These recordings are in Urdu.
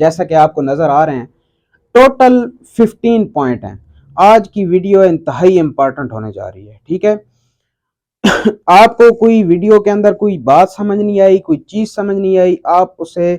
جیسا کہ آپ کو نظر آ رہے ہیں ٹوٹل 15 پوائنٹ ہیں. آج کی ویڈیو انتہائی امپارٹنٹ ہونے جا رہی ہے. ٹھیک ہے, آپ کو کوئی ویڈیو کے اندر کوئی بات سمجھ نہیں آئی, کوئی چیز سمجھ نہیں آئی, آپ اسے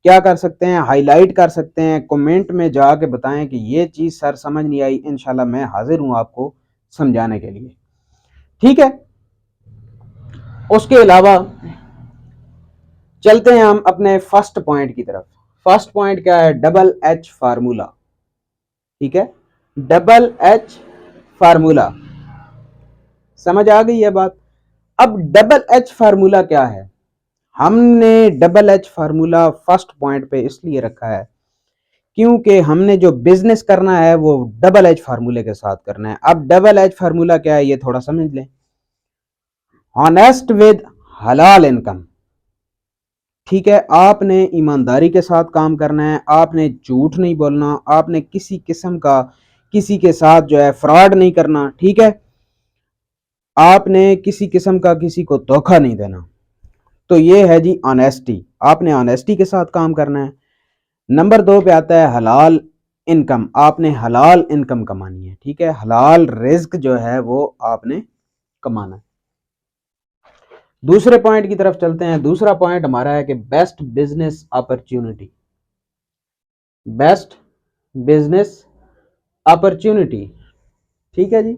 کیا کر سکتے ہیں, ہائی لائٹ کر سکتے ہیں, کومنٹ میں جا کے بتائیں کہ یہ چیز سر سمجھ نہیں آئی. انشاءاللہ میں حاضر ہوں آپ کو سمجھانے کے لیے. ٹھیک ہے, اس کے علاوہ چلتے ہیں ہم اپنے فرسٹ پوائنٹ کی طرف. فرسٹ پوائنٹ کیا ہے؟ Double H formula. ٹھیک ہے, ڈبل ایچ فارمولا. سمجھ آ گئی ہے بات؟ اب ڈبل ایچ فارمولا کیا ہے؟ ہم نے double H formula first point پہ اس لیے رکھا ہے کیونکہ ہم نے جو بزنس کرنا ہے وہ ڈبل ایچ فارمولے کے ساتھ کرنا ہے. اب ڈبل ایچ فارمولا کیا ہے یہ تھوڑا سمجھ لیں. آنیسٹ ود حلال انکم. ٹھیک ہے, آپ نے ایمانداری کے ساتھ کام کرنا ہے, آپ نے جھوٹ نہیں بولنا, آپ نے کسی قسم کا کسی کے ساتھ جو ہے فراڈ نہیں کرنا. ٹھیک ہے, آپ نے کسی قسم کا کسی کو دھوکہ نہیں دینا. تو یہ ہے جی آنیسٹی. آپ نے آنیسٹی کے ساتھ کام کرنا ہے. نمبر 2 پہ آتا ہے حلال انکم. آپ نے حلال انکم کمانی ہے. ٹھیک ہے, حلال رزق جو ہے وہ آپ نے کمانا ہے. دوسرے پوائنٹ کی طرف چلتے ہیں. دوسرا پوائنٹ ہمارا ہے کہ best business opportunity. Best business opportunity. ٹھیک ہے جی,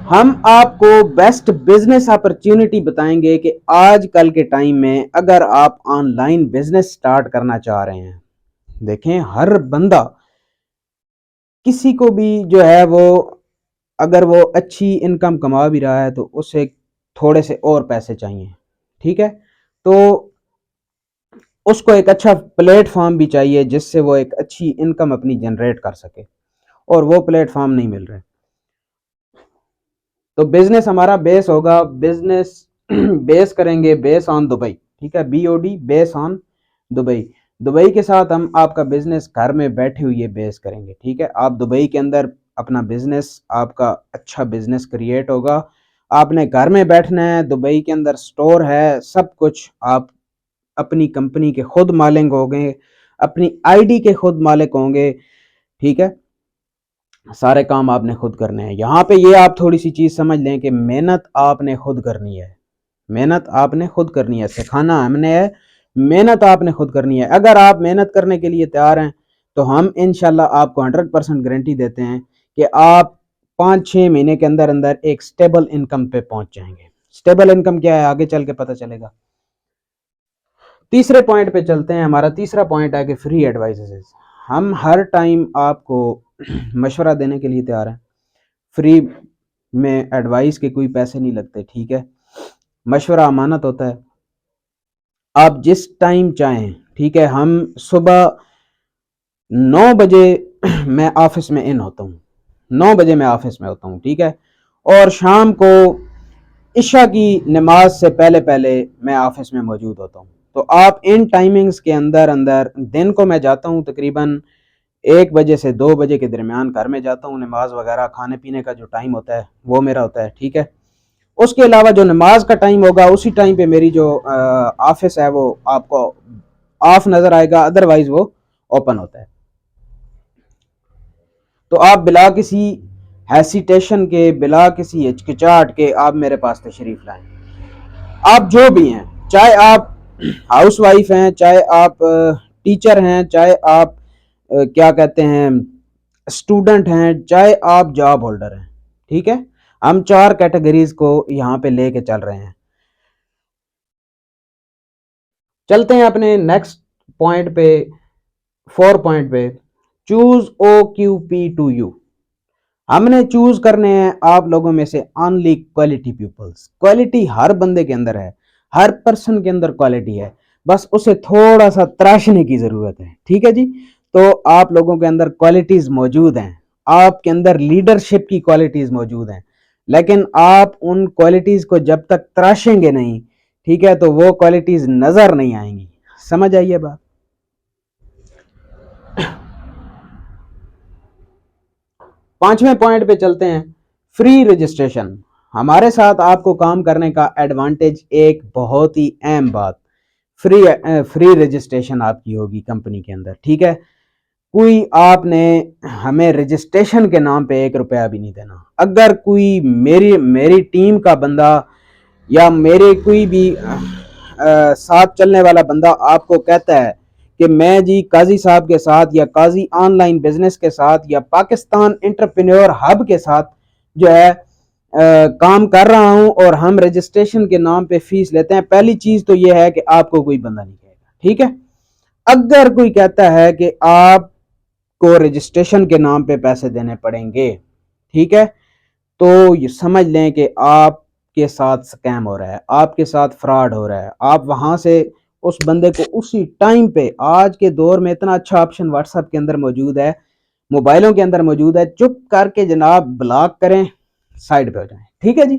ہم آپ کو بیسٹ بزنس اپرچونٹی بتائیں گے کہ آج کل کے ٹائم میں اگر آپ آن لائن بزنس سٹارٹ کرنا چاہ رہے ہیں, دیکھیں ہر بندہ کسی کو بھی جو ہے وہ اگر وہ اچھی انکم کما بھی رہا ہے تو اسے تھوڑے سے اور پیسے چاہیے. ٹھیک ہے, تو اس کو ایک اچھا پلیٹ فارم بھی چاہیے جس سے وہ ایک اچھی انکم اپنی جنریٹ کر سکے, اور وہ پلیٹ فارم نہیں مل رہے. تو بزنس ہمارا بیس ہوگا, بزنس بیس کریں گے بیس آن دبئی. ٹھیک ہے, BOD بیس آن دبئی. دبئی کے ساتھ ہم آپ کا بزنس گھر میں بیٹھے ہوئے بیس کریں گے. ٹھیک ہے, آپ دبئی کے اندر اپنا بزنس, آپ کا اچھا بزنس کریٹ ہوگا. آپ نے گھر میں بیٹھنا ہے, دبئی کے اندر سٹور ہے, سب کچھ. آپ اپنی کمپنی کے خود مالک ہوں گے, اپنی ID کے خود مالک ہوں گے. ٹھیک ہے, سارے کام آپ نے خود کرنے ہیں. یہاں پہ یہ آپ تھوڑی سی چیز سمجھ لیں کہ محنت آپ نے خود کرنی ہے. محنت آپ نے خود کرنی ہے, سکھانا ہم نے ہے, محنت آپ نے خود کرنی ہے. اگر آپ محنت کرنے کے لیے تیار ہیں تو ہم انشاءاللہ آپ کو 100% گارنٹی دیتے ہیں کہ آپ 5-6 مہینے کے اندر اندر ایک سٹیبل انکم پہ پہنچ جائیں گے. سٹیبل انکم کیا ہے آگے چل کے پتہ چلے گا. تیسرے پوائنٹ پہ چلتے ہیں. ہمارا تیسرا پوائنٹ ہے کہ فری ایڈوائزز. ہم ہر ٹائم آپ کو مشورہ دینے کے لیے تیار ہیں. فری میں ایڈوائز کے کوئی پیسے نہیں لگتے. ٹھیک ہے, مشورہ امانت ہوتا ہے. آپ جس ٹائم چاہیں, ٹھیک ہے, ہم صبح 9 بجے میں آفس میں ان ہوتا ہوں, 9 بجے میں آفس میں ہوتا ہوں. ٹھیک ہے, اور شام کو عشاء کی نماز سے پہلے پہلے میں آفس میں موجود ہوتا ہوں. تو آپ ان ٹائمنگز کے اندر اندر, دن کو میں جاتا ہوں تقریباً 1 بجے سے 2 بجے کے درمیان گھر میں جاتا ہوں. نماز وغیرہ کھانے پینے کا جو ٹائم ہوتا ہے وہ میرا ہوتا ہے. ٹھیک ہے, اس کے علاوہ جو نماز کا ٹائم ہوگا اسی ٹائم پہ میری جو آفس ہے وہ آپ کو آف نظر آئے گا, ادروائز وہ اوپن ہوتا ہے. تو آپ بلا کسی ہیسیٹیشن کے, بلا کسی ہچکچاہٹ کے آپ میرے پاس تشریف لائیں. آپ جو بھی ہیں, چاہے آپ ہاؤس وائف ہیں, چاہے آپ ٹیچر ہیں, چاہے آپ کیا کہتے ہیں اسٹوڈنٹ ہیں, چاہے آپ جاب ہولڈر ہیں. ٹھیک ہے, ہم 4 کیٹیگریز کو یہاں پہ لے کے چل رہے ہیں. چلتے ہیں اپنے نیکسٹ پوائنٹ پہ, 4 پوائنٹ پہ. Choose OQP2U. ہم نے چوز کرنے ہیں آپ لوگوں میں سے اونلی کوالٹی پیپلز. کوالٹی ہر بندے کے اندر ہے, ہر پرسن کے اندر کوالٹی ہے, بس اسے تھوڑا سا تراشنے کی ضرورت ہے. ٹھیک ہے جی, تو آپ لوگوں کے اندر کوالٹیز موجود ہیں, آپ کے اندر لیڈرشپ کی کوالٹیز موجود ہیں, لیکن آپ ان کوالٹیز کو جب تک تراشیں گے نہیں, ٹھیک ہے, تو وہ کوالٹیز نظر نہیں آئیں گی. سمجھ آئیے بات؟ 5ویں پوائنٹ پہ چلتے ہیں, فری رجسٹریشن. ہمارے ساتھ آپ کو کام کرنے کا ایڈوانٹیج ایک بہت ہی اہم بات, فری رجسٹریشن آپ کی ہوگی کمپنی کے اندر، ٹھیک ہے. کوئی آپ نے ہمیں رجسٹریشن کے نام پہ 1 روپیہ بھی نہیں دینا. اگر کوئی میری ٹیم کا بندہ یا میرے کوئی بھی ساتھ چلنے والا بندہ آپ کو کہتا ہے کہ میں جی قاضی صاحب کے ساتھ یا قاضی آن لائن بزنس کے ساتھ یا پاکستان انٹرپرینور ہب کے ساتھ جو ہے کام کر رہا ہوں اور ہم رجسٹریشن کے نام پہ فیس لیتے ہیں، پہلی چیز تو یہ ہے کہ آپ کو کوئی بندہ نہیں کہے گا، ٹھیک ہے. اگر کوئی کہتا ہے کہ آپ کو رجسٹریشن کے نام پہ پیسے دینے پڑیں گے، ٹھیک ہے، تو یہ سمجھ لیں کہ آپ کے ساتھ سکیم ہو رہا ہے، آپ کے ساتھ فراڈ ہو رہا ہے. آپ وہاں سے اس بندے کو اسی ٹائم پہ، آج کے دور میں اتنا اچھا آپشن واٹس ایپ کے اندر موجود ہے، موبائلوں کے اندر موجود ہے، چپ کر کے جناب بلاک کریں، سائڈ پہ ہو جائیں، ٹھیک ہے جی.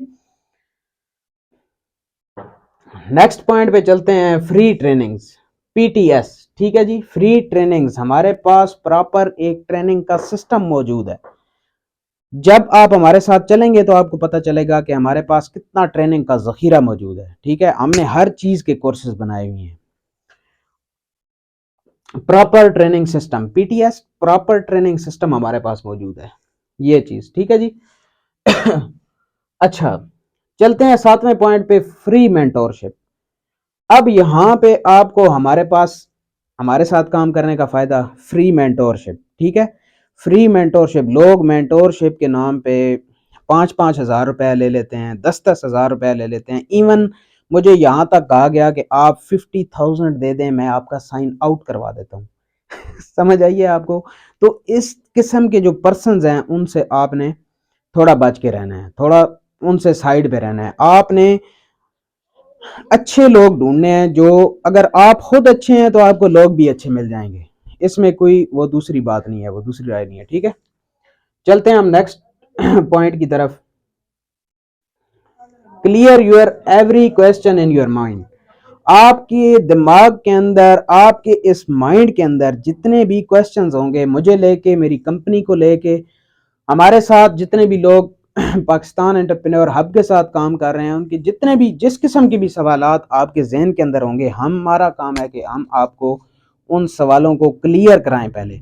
نیکسٹ پوائنٹ پہ چلتے ہیں، free trainings, P T S, ٹھیک ہے جی. فری ٹریننگز، ہمارے پاس پراپر ایک ٹریننگ کا سسٹم موجود ہے. جب آپ ہمارے ساتھ چلیں گے تو آپ کو پتہ چلے گا کہ ہمارے پاس کتنا ٹریننگ کا ذخیرہ موجود ہے، ٹھیک ہے. ہم نے ہر چیز کے کورسز بنائے ہوئے ہیں. Proper training system, P T S proper training system ہمارے پاس موجود ہے، یہ چیز ٹھیک ہے جی. اچھا چلتے ہیں 7ویں پوائنٹ پہ، فری مینٹورشپ. اب یہاں پہ آپ کو ہمارے ساتھ کام کرنے کا فائدہ، فری مینٹورشپ، ٹھیک ہے. فری مینٹورشپ، لوگ مینٹورشپ کے نام پہ 5,000 روپے لے لیتے ہیں، 10,000 روپے لے لیتے ہیں. ایون مجھے یہاں تک کہا گیا کہ آپ 50,000 دے دیں، میں آپ کا سائن آؤٹ کروا دیتا ہوں. سمجھ آئیے آپ کو. تو اس قسم کے جو پرسنز ہیں ان سے آپ نے تھوڑا بچ کے رہنا ہے، تھوڑا ان سے سائڈ پہ رہنا ہے. آپ نے اچھے لوگ ڈھونڈنے ہیں، جو اگر آپ خود اچھے ہیں تو آپ کو لوگ بھی اچھے مل جائیں گے. اس میں کوئی وہ دوسری بات نہیں ہے، وہ دوسری رائے نہیں ہے، ٹھیک ہے. چلتے ہیں ہم نیکسٹ پوائنٹ کی طرف. Clear your every question in your mind. آپ کے دماغ کے اندر، آپ کے اس مائنڈ کے اندر جتنے بھی کوسچنز ہوں گے، مجھے لے کے، میری کمپنی کو لے کے، ہمارے ساتھ جتنے بھی لوگ پاکستان انٹرپرینور ہب کے ساتھ کام کر رہے ہیں، ان کے جتنے بھی جس قسم کے بھی سوالات آپ کے ذہن کے اندر ہوں گے، ہمارا کام ہے کہ ہم آپ کو ان سوالوں کو کلیئر کرائیں. پہلے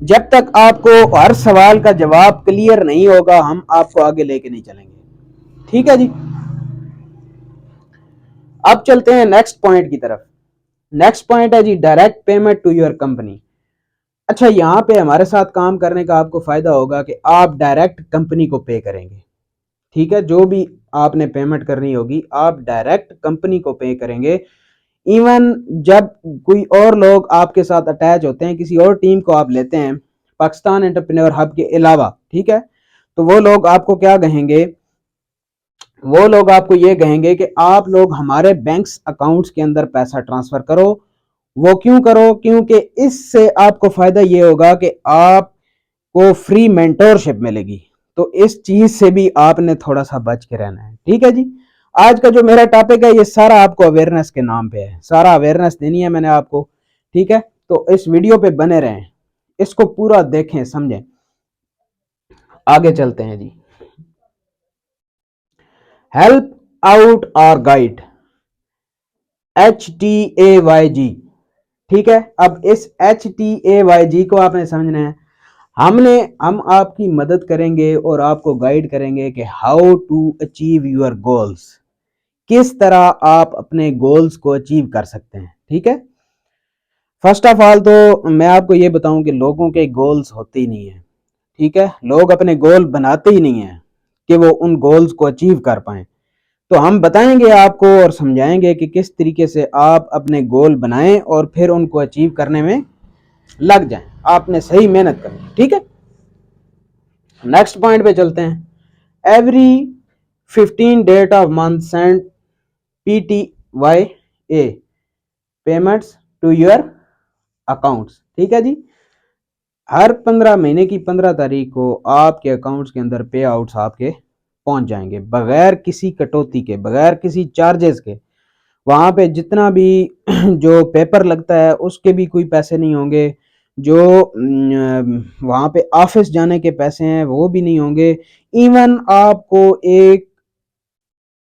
جب تک آپ کو ہر سوال کا جواب کلیئر نہیں ہوگا، ہم آپ کو آگے لے کے نہیں چلیں گے، ٹھیک ہے جی. اب چلتے ہیں نیکسٹ پوائنٹ کی طرف. نیکسٹ پوائنٹ ہے جی، direct payment to your company. اچھا یہاں پہ ہمارے ساتھ کام کرنے کا آپ کو فائدہ ہوگا کہ آپ ڈائریکٹ کمپنی کو پے کریں گے، ٹھیک ہے. جو بھی آپ نے پیمنٹ کرنی ہوگی آپ ڈائریکٹ کمپنی کو پے کریں گے. ایون جب کوئی اور لوگ آپ کے ساتھ اٹیچ ہوتے ہیں، کسی اور ٹیم کو آپ لیتے ہیں پاکستان انٹرپرینور ہب کے علاوہ، ٹھیک ہے، تو وہ لوگ آپ کو کیا کہیں گے؟ وہ لوگ آپ کو یہ کہیں گے کہ آپ لوگ ہمارے بینکس اکاؤنٹس کے اندر پیسہ ٹرانسفر کرو. وہ کیوں کرو؟ کیونکہ اس سے آپ کو فائدہ یہ ہوگا کہ آپ کو فری مینٹورشپ ملے گی. تو اس چیز سے بھی آپ نے تھوڑا سا بچ کے رہنا ہے، ٹھیک ہے جی. آج کا جو میرا ٹاپک ہے یہ سارا آپ کو اویئرنیس کے نام پہ ہے، سارا اویئرنیس دینی ہے میں نے آپ کو، ٹھیک ہے. تو اس ویڈیو پہ بنے رہیں، اس کو پورا دیکھیں، سمجھیں. آگے چلتے ہیں جی. ہیلپ آؤٹ اور گائیڈ، HTAYG، ٹھیک ہے. اب اس HTAYG کو آپ نے سمجھنا ہے. ہم آپ کی مدد کریں گے اور آپ کو گائیڈ کریں گے کہ how to achieve your goals, کس طرح آپ اپنے گولز کو اچیو کر سکتے ہیں، ٹھیک ہے. فرسٹ آف آل تو میں آپ کو یہ بتاؤں کہ لوگوں کے گولز ہوتے ہی نہیں ہیں، ٹھیک ہے. لوگ اپنے گول بناتے ہی نہیں ہیں کہ وہ ان گولز کو اچیو کر پائیں. تو ہم بتائیں گے آپ کو اور سمجھائیں گے کہ کس طریقے سے آپ اپنے گول بنائیں اور پھر ان کو اچیو کرنے میں لگ جائیں. آپ نے صحیح محنت کرنی، ٹھیک ہے. نیکسٹ پوائنٹ پہ چلتے ہیں. Every 15 date of month send PTYA payments to your accounts, ٹھیک ہے جی. ہر 15 مہینے کی 15 تاریخ کو آپ کے اکاؤنٹس کے اندر پے آؤٹس آپ کے پہنچ جائیں گے، بغیر کسی کٹوتی کے، بغیر کسی چارجز کے. وہاں پہ جتنا بھی جو پیپر لگتا ہے اس کے بھی کوئی پیسے نہیں ہوں گے، جو وہاں پہ آفس جانے کے پیسے ہیں وہ بھی نہیں ہوں گے. ایون آپ کو ایک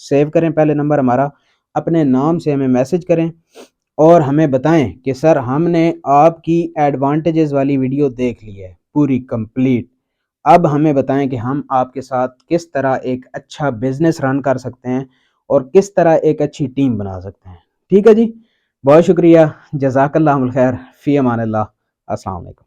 سیو کریں پہلے نمبر ہمارا، اپنے نام سے ہمیں میسج کریں اور ہمیں بتائیں کہ سر ہم نے آپ کی ایڈوانٹیجز والی ویڈیو دیکھ لی ہے پوری کمپلیٹ، اب ہمیں بتائیں کہ ہم آپ کے ساتھ کس طرح ایک اچھا بزنس رن کر سکتے ہیں اور کس طرح ایک اچھی ٹیم بنا سکتے ہیں۔ ٹھیک ہے جی، بہت شکریہ، جزاک اللہ خیر، فی امان اللہ، السلام علیکم۔